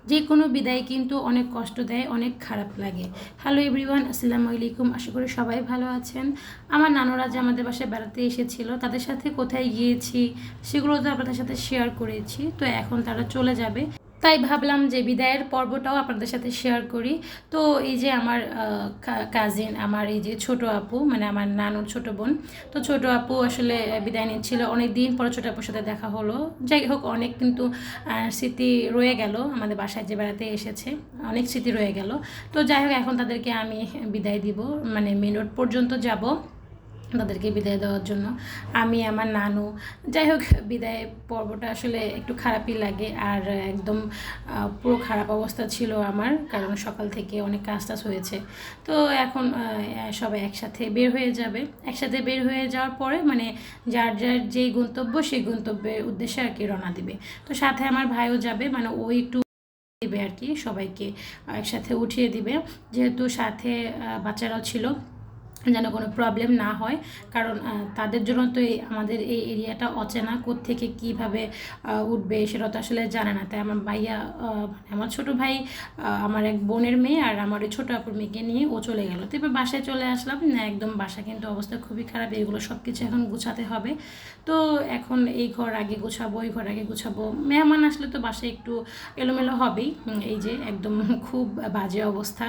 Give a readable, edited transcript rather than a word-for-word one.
যে কোনো বিদায় কিন্তু অনেক কষ্ট দেয়, অনেক খারাপ লাগে। হ্যালো এভরিওয়ান, আসসালামু আলাইকুম। আশা করি সবাই ভালো আছেন। আমার নানুরা যে আমাদের বাসায় বেড়াতে এসেছিল, তাদের সাথে কোথায় গিয়েছি সেগুলো তো আপনাদের সাথে শেয়ার করেছি। তো এখন তারা চলে যাবে, তাই ভাবলাম যে বিদায়ের পর্বটাও আপনাদের সাথে শেয়ার করি। তো এই যে আমার কাজিন, আমার এই যে ছোট আপু, মানে আমার নানুর ছোট বোন, তো ছোট আপু আসলে বিদায় নিচ্ছিল। অনেক দিন পরে ছোট আপুর সাথে দেখা হলো। যাই হোক, অনেক কিন্তু স্মৃতি রয়ে গেল। আমাদের বাসায় যে বেড়াতে এসেছে, অনেক স্মৃতি রয়ে গেল। তো যাই হোক, এখন তাদেরকে আমি বিদায় দিব, মানে মেন রোড পর্যন্ত যাব তাদেরকে বিদায় দেওয়ার জন্য, আমি আমার নানু। যাই হোক, বিদায় পর্বটা আসলে একটু খারাপই লাগে। আর একদম পুরো খারাপ অবস্থা ছিল আমার, কারণ সকাল থেকে অনেক কাজ টাজ হয়েছে। তো এখন সবাই একসাথে বের হয়ে যাবে। একসাথে বের হয়ে যাওয়ার পরে মানে যার যার যেই গন্তব্য, সেই গন্তব্যের উদ্দেশ্যে আর কি রওনা দিবে। তো সাথে আমার ভাইও যাবে, মানে ও একটু দিবে আর কি, সবাইকে একসাথে উঠিয়ে দিবে। যেহেতু সাথে বাচ্চারাও ছিল, যেন কোনো প্রবলেম না হয়। কারণ তাদের জন্য তো আমাদের এই এরিয়াটা অচেনা, কোত্থেকে কীভাবে উঠবে সেটা তো আসলে জানে না। তাই আমার ভাইয়া, আমার ছোটো ভাই, আমার এক বোনের মেয়ে আর আমার ওই ছোটো আপুর মেয়েকে নিয়ে ও চলে গেল। তো এবার বাসায় চলে আসলাম না, একদম বাসা কিন্তু অবস্থা খুবই খারাপ। এগুলো সব কিছু এখন গুছাতে হবে। তো এখন এই ঘর আগে গুছাবো, এই ঘর আগে গুছাবো। মেহমান আসলে তো বাসায় একটু এলোমেলো হবেই। এই যে একদম খুব বাজে অবস্থা।